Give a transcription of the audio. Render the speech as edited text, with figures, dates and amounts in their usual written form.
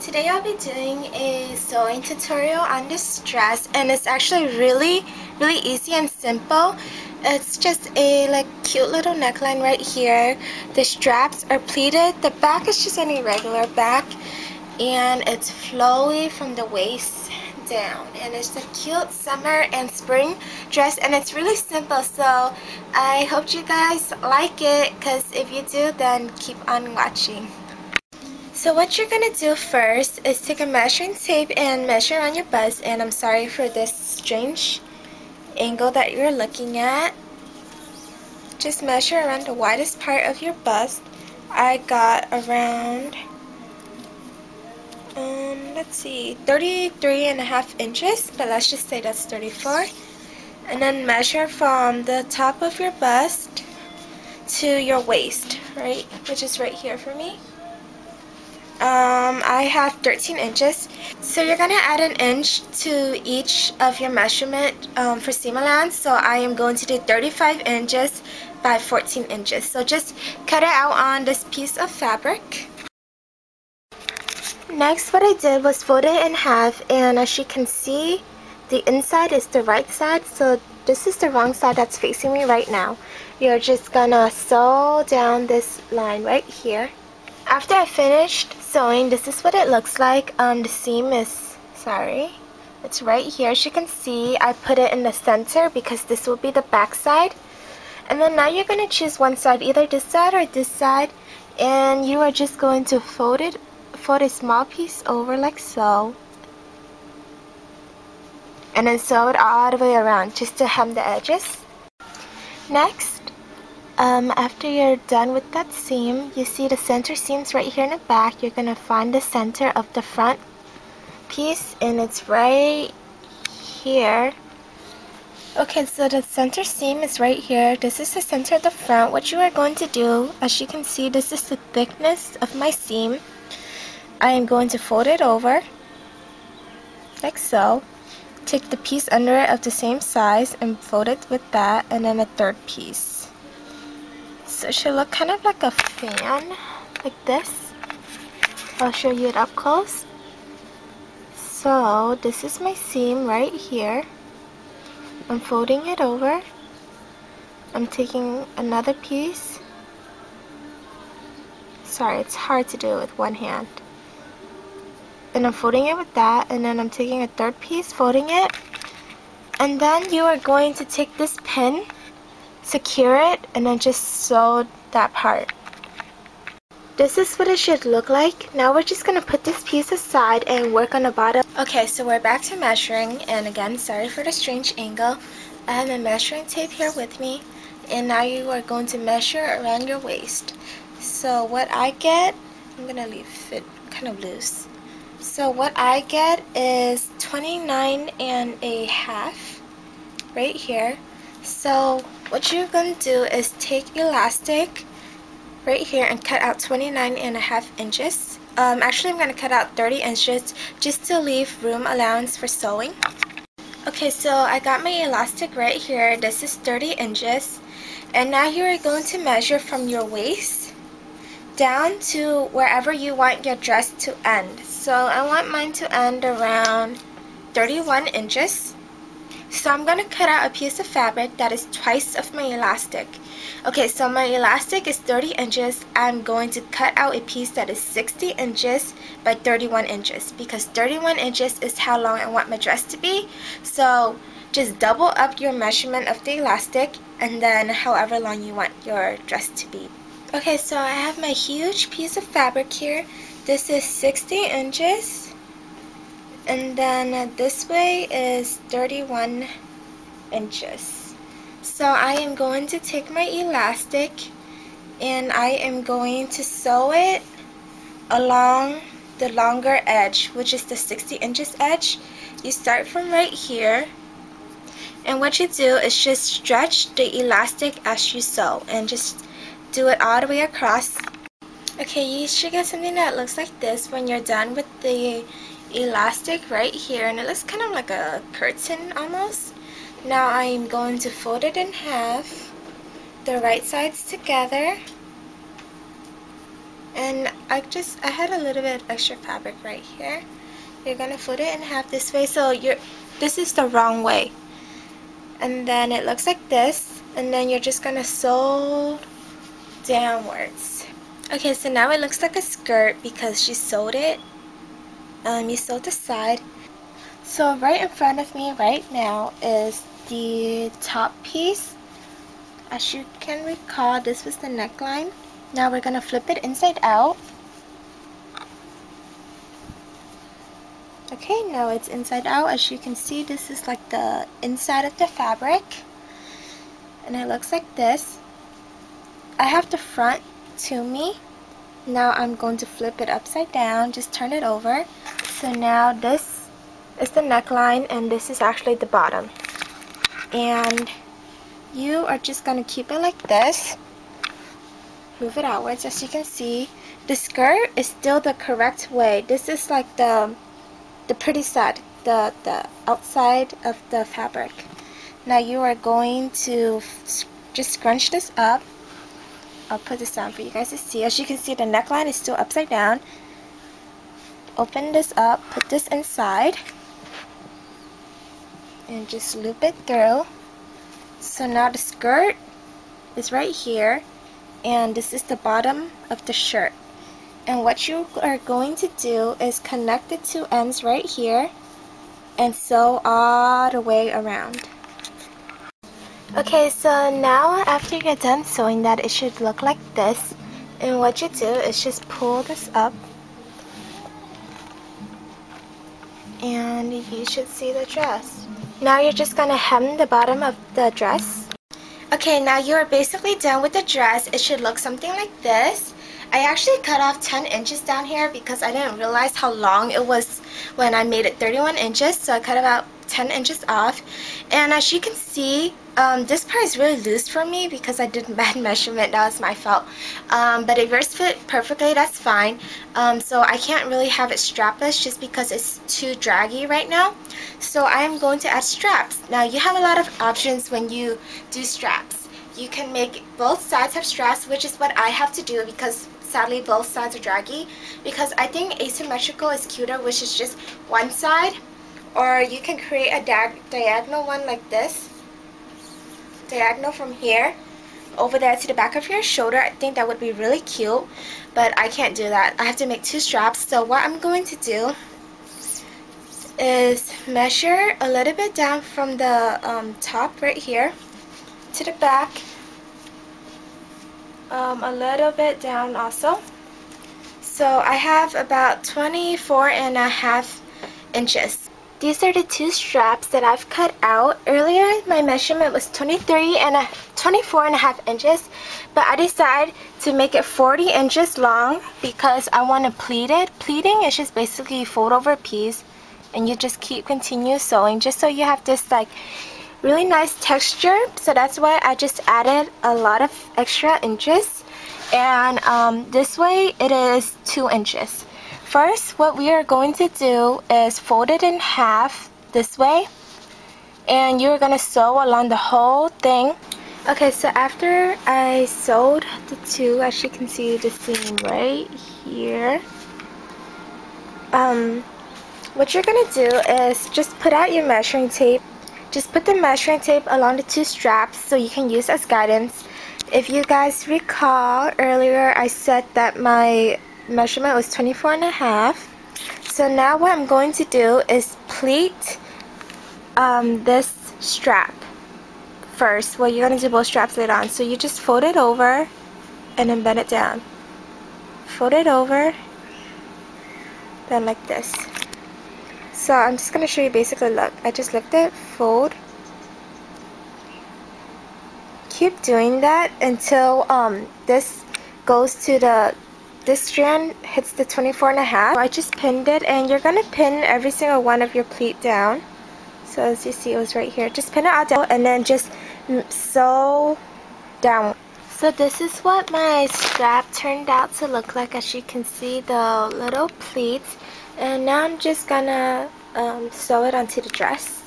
Today I'll be doing a sewing tutorial on this dress, and it's actually really easy and simple. It's just a cute little neckline right here. The straps are pleated. The back is just any regular back, and it's flowy from the waist down, and it's a cute summer and spring dress, and it's really simple. So I hope you guys like it, because if you do, then keep on watching. So what you're going to do first is take a measuring tape and measure on your bust, and I'm sorry for this strange angle that you're looking at. Just measure around the widest part of your bust. I got around, let's see, 33.5 inches, but let's just say that's 34. And then measure from the top of your bust to your waist, right, which is right here for me. I have 13 inches, so you're gonna add an inch to each of your measurement for seam allowance. So I am going to do 35 inches by 14 inches. So just cut it out on this piece of fabric. Next, what I did was fold it in half, and as you can see, the inside is the right side, so this is the wrong side that's facing me right now. You're just gonna sew down this line right here. After I finished sewing, this is what it looks like. The seam is, it's right here. As you can see, I put it in the center because this will be the back side. And then now you're going to choose one side, either this side or this side, and you are just going to fold a small piece over like so, and then sew it all the way around just to hem the edges. Next, after you're done with that seam, you see the center seams right here in the back. You're going to find the center of the front piece, and it's right here. Okay, so the center seam is right here. This is the center of the front. What you are going to do, as you can see, this is the thickness of my seam. I am going to fold it over like so. Take the piece under it of the same size and fold it with that, and then a third piece. So it should look kind of like a fan, like this. I'll show you it up close. So this is my seam right here. I'm folding it over. I'm taking another piece. Sorry, it's hard to do it with one hand. And I'm folding it with that, and then I'm taking a third piece, folding it. And then you are going to take this pin, secure it, and then just sew that part. This is what it should look like. Now we're just going to put this piece aside and work on the bottom. Okay, so we're back to measuring, and again, sorry for the strange angle. I have my measuring tape here with me, and now you are going to measure around your waist. So what I get, I'm going to leave it kind of loose. So what I get is 29.5 right here. So what you're going to do is take elastic right here and cut out 29.5 inches. Actually, I'm going to cut out 30 inches just to leave room allowance for sewing. Okay, so I got my elastic right here. This is 30 inches. And now you are going to measure from your waist down to wherever you want your dress to end. So I want mine to end around 31 inches. So I'm going to cut out a piece of fabric that is twice of my elastic. Okay, so my elastic is 30 inches. I'm going to cut out a piece that is 60 inches by 31 inches because 31 inches is how long I want my dress to be. So just double up your measurement of the elastic, and then however long you want your dress to be. Okay, so I have my huge piece of fabric here. This is 60 inches. And then this way is 31 inches. So I am going to take my elastic and I am going to sew it along the longer edge, which is the 60 inches edge. You start from right here, and what you do is just stretch the elastic as you sew and just do it all the way across. Okay, you should get something that looks like this when you're done with the elastic right here, and it looks kind of like a curtain almost. Now I'm going to fold it in half, the right sides together, And I had a little bit of extra fabric right here. You're gonna fold it in half this way, so this is the wrong way. And then it looks like this, and then you're just gonna sew downwards. Okay, so now it looks like a skirt because she sewed it. You sewed the side. So right in front of me right now is the top piece. As you can recall, this was the neckline. Now we're gonna flip it inside out. Okay, now it's inside out. As you can see, this is like the inside of the fabric, and it looks like this. I have the front to me. Now I'm going to flip it upside down, just turn it over. So now this is the neckline, and this is actually the bottom. And you are just going to keep it like this. Move it outwards. As you can see, the skirt is still the correct way. This is like the pretty side, the outside of the fabric. Now you are going to just scrunch this up. I'll put this down for you guys to see. As you can see, the neckline is still upside down. Open this up, put this inside, and just loop it through. So now the skirt is right here, and this is the bottom of the shirt. And what you are going to do is connect the two ends right here and sew all the way around. Okay, so now after you're done sewing that, it should look like this. And what you do is just pull this up, and you should see the dress. Now you're just gonna hem the bottom of the dress. Okay, now you are basically done with the dress. It should look something like this. I actually cut off 10 inches down here because I didn't realize how long it was when I made it 31 inches, so I cut about 10 inches off. And as you can see, this part is really loose for me because I did bad measurement. That was my fault. But if yours fit perfectly, that's fine. So I can't really have it strapless just because it's too draggy right now. So I am going to add straps. Now you have a lot of options when you do straps. You can make both sides have straps, which is what I have to do because sadly both sides are draggy. Because I think asymmetrical is cuter, which is just one side. Or you can create a diagonal one like this. Diagonal from here over there to the back of your shoulder. I think that would be really cute, but I can't do that. I have to make two straps. So what I'm going to do is measure a little bit down from the top right here to the back, a little bit down also. So I have about 24.5 inches. These are the two straps that I've cut out. Earlier my measurement was 24.5 inches, but I decided to make it 40 inches long because I want to pleat it. Pleating is just basically fold over a piece and you just continue sewing just so you have this like really nice texture. So that's why I just added a lot of extra inches, and this way it is 2 inches. First, what we are going to do is fold it in half this way, and you're going to sew along the whole thing. Okay, so after I sewed the two, as you can see the seam right here, what you're going to do is just put out your measuring tape. Just put the measuring tape along the two straps so you can use as guidance. If you guys recall earlier, I said that my measurement was 24.5. So now what I'm going to do is pleat this strap first. Well, you're going to do both straps later on. So you just fold it over and then bend it down. Fold it over, then like this. So I'm just going to show you basically, look, I just lift it, fold. Keep doing that until this goes to this strand hits the 24.5. I just pinned it, and you're going to pin every single one of your pleat down. So as you see, it was right here. Just pin it all down and then just sew down. So this is what my strap turned out to look like. As you can see, the little pleats. And now I'm just gonna sew it onto the dress.